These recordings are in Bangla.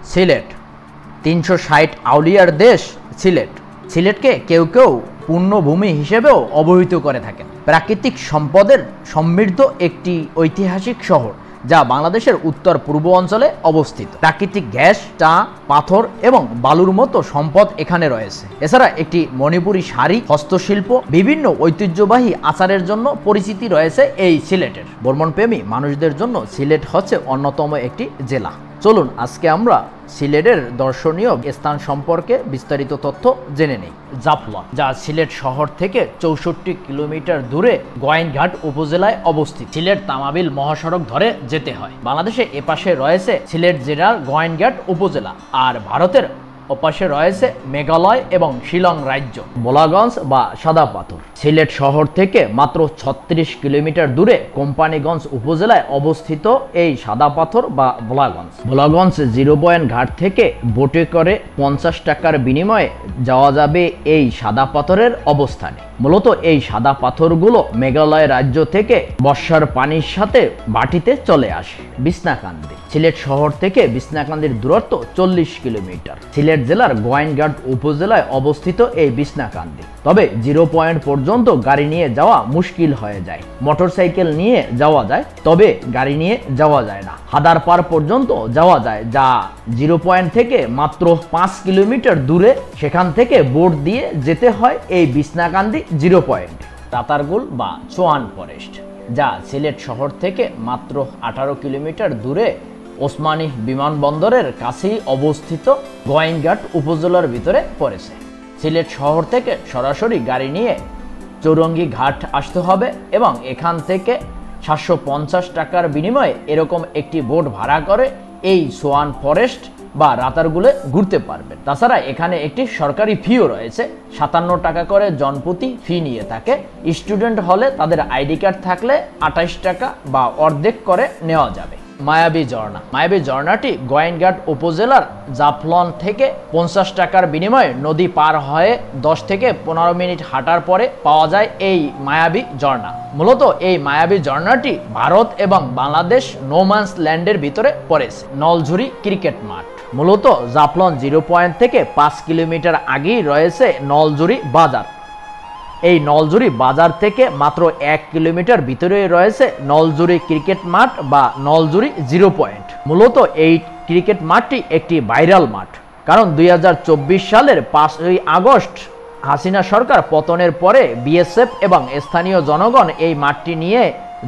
সিলেট ৩৬০ আউলিয়ার দেশ সিলেট। সিলেটকে কেউ কেউ পূর্ণভূমি হিসেবেও অবহিত করে থাকেন। প্রাকৃতিক সম্পদের সমৃদ্ধ একটি ঐতিহাসিক শহর যা বাংলাদেশের উত্তর পূর্ব অঞ্চলে অবস্থিত। প্রাকৃতিক গ্যাস, চা, পাথর এবং বালুর মতো সম্পদ এখানে রয়েছে। এছাড়া একটি মণিপুরী শাড়ি, হস্তশিল্প, বিভিন্ন ঐতিহ্যবাহী আচারের জন্য পরিচিতি রয়েছে এই সিলেটের। ভ্রমণপ্রেমী মানুষদের জন্য সিলেট হচ্ছে অন্যতম একটি জেলা। চলুন আজকে আমরা সিলেটের দর্শনীয় স্থান সম্পর্কে বিস্তারিত তথ্য জেনে নেই। জাফলং, যা সিলেট শহর থেকে 64 কিলোমিটার দূরে গোয়াইনঘাট উপজেলায় অবস্থিত। সিলেট তামাবিল মহাসড়ক ধরে যেতে হয়। বাংলাদেশে এপাশে রয়েছে সিলেট জেলার গোয়াইনঘাট উপজেলা, আর ভারতের ওপাশে রয়েছে মেঘালয় এবং শিলং রাজ্য। ভোলাগঞ্জ বা সাদা পাথর সিলেট শহর থেকে মাত্র 36 কিলোমিটার দূরে কোম্পানিগঞ্জ উপজেলায় অবস্থিত এই সাদা পাথর বা ভোলাগঞ্জ 0 পয়েন্ট ঘাট থেকে বোটে করে 50 টাকার বিনিময়ে যাওয়া যাবে এই সাদা পাথরের অবস্থানে। মূলত এই সাদা পাথরগুলো মেঘালয় রাজ্য থেকে বর্ষার পানির সাথে ভাটিতে চলে আসে। বিছনাকান্দি সিলেট শহর থেকে বিছনাকান্দির দূরত্ব 40 কিলোমিটার। সিলেট জেলার গোয়াইনঘাট উপজেলায় অবস্থিত এই বিছনাকান্দি। তবে 0 পয়েন্ট পর্যন্ত গাড়ি নিয়ে যাওয়া মুশকিল হয়ে যায়। মোটরসাইকেল নিয়ে যাওয়া যায়, তবে গাড়ি নিয়ে যাওয়া যায় না। হাদারপাড় পর্যন্ত যাওয়া যায়, যা 0 পয়েন্ট থেকে মাত্র 5 কিলোমিটার দূরে। সেখান থেকে বোট দিয়ে যেতে হয় এই বিছনাকান্দি 0 পয়েন্ট। রাতারগুল বা চোয়ান ফরেস্ট, যা সিলেট শহর থেকে মাত্র 18 কিলোমিটার দূরে ওসমানী বিমানবন্দরের কাছেই অবস্থিত গোয়াইনঘাট উপজেলার ভিতরে পড়েছে। সিলেট শহর থেকে সরাসরি গাড়ি নিয়ে চৌরঙ্গী ঘাট আসতে হবে এবং এখান থেকে 750 টাকার বিনিময়ে এরকম একটি বোট ভাড়া করে এই সোয়ান ফরেস্ট বা রাতারগুলে ঘুরতে পারবেন। তাছাড়া এখানে একটি সরকারি ফিও রয়েছে, 57 টাকা করে জনপ্রতি ফি নিয়ে থাকে। স্টুডেন্ট হলে তাদের আইডি কার্ড থাকলে 28 টাকা বা অর্ধেক করে নেওয়া যাবে। মায়াবী ঝর্ণা ঝর্ণাটি গোয়াইনঘাট উপজেলার জাফলং থেকে 50 টাকার বিনিময়ে নদী পার হয়ে 10 থেকে 15 মিনিট হাঁটার পরে পাওয়া যায় এই মায়াবী ঝর্ণা। মূলত এই মায়াবী ঝর্ণাটি ভারত এবং বাংলাদেশ নোম্যান্স ল্যান্ডের ভিতরে পড়েছে। নলঝুরি ক্রিকেট মাঠ মূলত জাফলং 0 পয়েন্ট থেকে 5 কিলোমিটার আগেই রয়েছে নলঝুরি বাজার। এই নলঝুরি বাজার থেকে মাত্র 1 কিলোমিটার ভিতরে রয়েছে নলঝুরি ক্রিকেট মাঠ বা নলঝুরি 0 পয়েন্ট। মূলত এই ক্রিকেট মাঠটি একটি ভাইরাল মাঠ, কারণ 2024 সালের 5ই আগস্ট হাসিনা সরকার পতনের পরে বিএসএফ এবং স্থানীয় জনগণ এই মাঠটি নিয়ে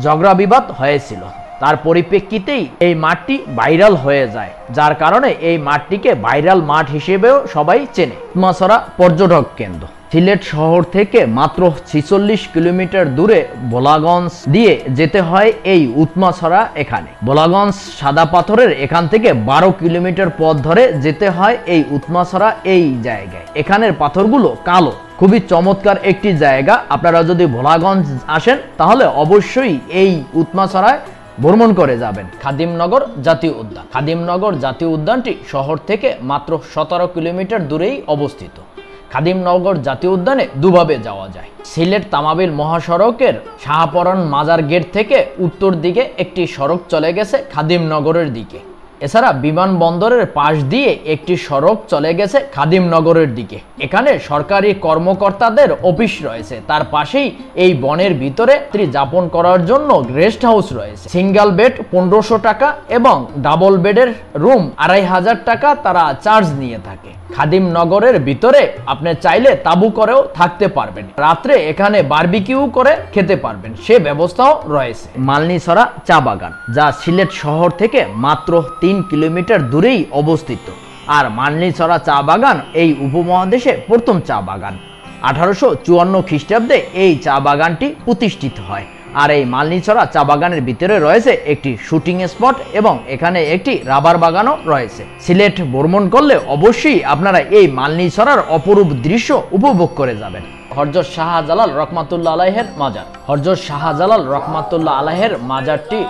ঝগড়া বিবাদ হয়েছিল। তার পরিপ্রেক্ষিতেই এই মাঠটি ভাইরাল হয়ে যায়, যার কারণে এই মাঠটিকে ভাইরাল মাঠ হিসেবেও সবাই চেনে। উৎমাছড়া পর্যটক কেন্দ্র সিলেট শহর থেকে মাত্র 46 কিলোমিটার দূরে ভোলাগঞ্জ দিয়ে যেতে হয় এই উৎমাছড়া। এখানে ভোলাগঞ্জ সাদা পাথরের এখান থেকে 12 কিলোমিটার পথ ধরে যেতে হয় এই উৎমাছড়া এই জায়গায়। এখানের পাথরগুলো কালো। খুবই চমৎকার একটি জায়গা। আপনারা যদি ভোলাগঞ্জ আসেন তাহলে অবশ্যই এই উৎমাছড়ায় ভ্রমণ করে যাবেন। খাদিমনগর জাতীয় উদ্যান খাদিমনগর জাতীয় উদ্যানটি শহর থেকে মাত্র 17 কিলোমিটার দূরেই অবস্থিত। খাদিমনগর জাতীয় উদ্যানে দুভাবে যাওয়া যায়। সিলেট তামাবিল মহাসড়কের শাহপরান মাজার গেট থেকে উত্তর দিকে একটি সড়ক চলে গেছে খাদিমনগরের দিকে। এছাড়া বিমানবন্দরের পাশ দিয়ে একটি সড়ক চলে গেছে খাদিমনগরের দিকে। এখানে সরকারি কর্মকর্তাদের অফিস রয়েছে। তার পাশেই এই বনের ভিতরে যাপন করার জন্য রেস্ট হাউস রয়েছে। সিঙ্গেল বেড 1500 টাকা এবং ডাবল বেডের রুম 2500 টাকা তারা চার্জ নিয়ে থাকে। খাদিমনগরের ভিতরে আপনি চাইলে তাঁবু করেও থাকতে পারবেন। রাত্রে এখানে বারবিকিউ করে খেতে পারবেন, সে ব্যবস্থাও রয়েছে। মালনীছড়া চা বাগান, যা সিলেট শহর থেকে মাত্র 3 কিলোমিটার দূরেই অবস্থিত। আর মালনীছড়া চা বাগান এই উপমহাদেশে প্রথম চা বাগান। 1854 খ্রিস্টাব্দে এই চা বাগানটি প্রতিষ্ঠিত হয়। আর এই মালনীছড়া চা বাগানের ভিতরে রয়েছে একটি শুটিং স্পট এবং এখানে একটি রাবার বাগানও রয়েছে। সিলেট ভ্রমণ করলে অবশ্যই আপনারা এই মালনীছড়ার অপরূপ দৃশ্য উপভোগ করে যাবেন। হযরত শাহজালাল রহমাতুল্লাহ আলাইহির মাজার হযরত শাহজালাল রহমাতুল্লাহ আলাইহির মাজারটি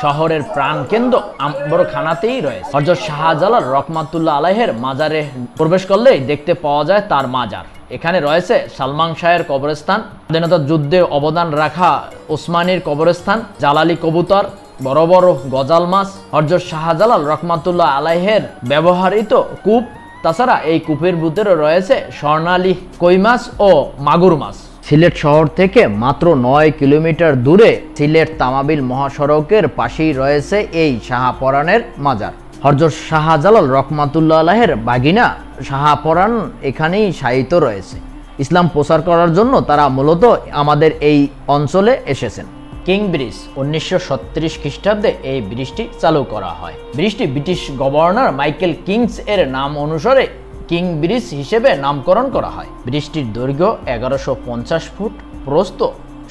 শহরের প্রাণকেন্দ্র আম্বরখানাতেই রয়েছে। হযরত শাহজালাল রহমাতুল্লাহ আলাইহির মাজারে প্রবেশ করলেই দেখতে পাওয়া যায় তার মাজার। এখানে রয়েছে সালমান শাহের কবরস্থান, স্বাধীনতা যুদ্ধে অবদান রাখা ওসমানীর কবরস্থান, জালালি কবুতর, বড় বড় গজাল মাছ, হযরত শাহজালাল রহমাতুল্লাহ আলাইহের ব্যবহৃত কূপ। তাছাড়া এই কূপের ভিতরে রয়েছে স্বর্ণালী কই মাছ ও মাগুর মাছ। সিলেট শহর থেকে মাত্র 9 কিলোমিটার দূরে সিলেট তামাবিল মহাসড়কের পাশেই রয়েছে এই শাহপরানের মাজার। হযরত শাহজালাল রহমাতুল্লাহ আলাইহের বাগিনা শাহপরান এখানেই শায়িত রয়েছে। ইসলাম প্রচার করার জন্য তারা মূলত আমাদের এই অঞ্চলে এসেছেন। কিং ব্রিজ 1936 খ্রিস্টাব্দে এই ব্রিজটি চালু করা হয়। ব্রিজটি ব্রিটিশ গভর্নর মাইকেল কিংস এর নাম অনুসারে কিং ব্রিজ হিসেবে নামকরণ করা হয়। ব্রিজটির দৈর্ঘ্য 1150 ফুট, প্রস্থ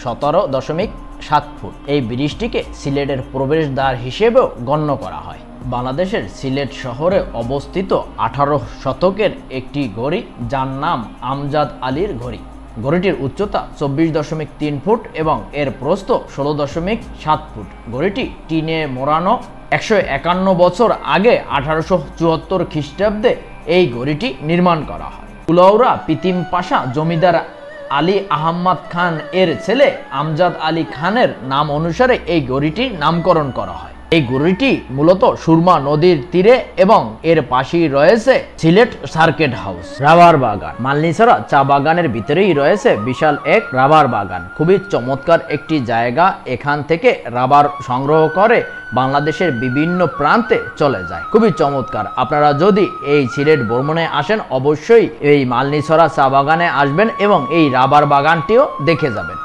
17.7 ফুট। এই ব্রিজটিকে সিলেটের প্রবেশদ্বার হিসেবেও গণ্য করা হয়। বাংলাদেশের সিলেট শহরে অবস্থিত 18 শতকের একটি ঘড়ি, যার নাম আমজাদ আলীর ঘড়ি। ঘড়িটির উচ্চতা 24.3 ফুট এবং এর প্রস্থ 16.7 ফুট। ঘড়িটি টিনে মোড়ানো। 151 বছর আগে 1874 খ্রিস্টাব্দে এই ঘড়িটি নির্মাণ করা হয়। কুলাউড়া পিতিম পাশা জমিদার আলী আহমদ খান এর ছেলে আমজাদ আলী খানের নাম অনুসারে এই ঘড়িটির নামকরণ করা হয়। এই ঘড়িটি মূলত সুরমা নদীর তীরে এবং এর পাশেই রয়েছে সিলেট সার্কিট হাউস। রাবার বাগান, মালনীছড়া চা বাগানের ভিতরেই রয়েছে বিশাল এক রাবার বাগান। খুবই চমৎকার একটি জায়গা। এখান থেকে রাবার সংগ্রহ করে বাংলাদেশের বিভিন্ন প্রান্তে চলে যায়। খুবই চমৎকার। আপনারা যদি এই সিলেট ভ্রমণে আসেন অবশ্যই এই মালনীছড়া চা বাগানে আসবেন এবং এই রাবার বাগানটিও দেখে যাবেন।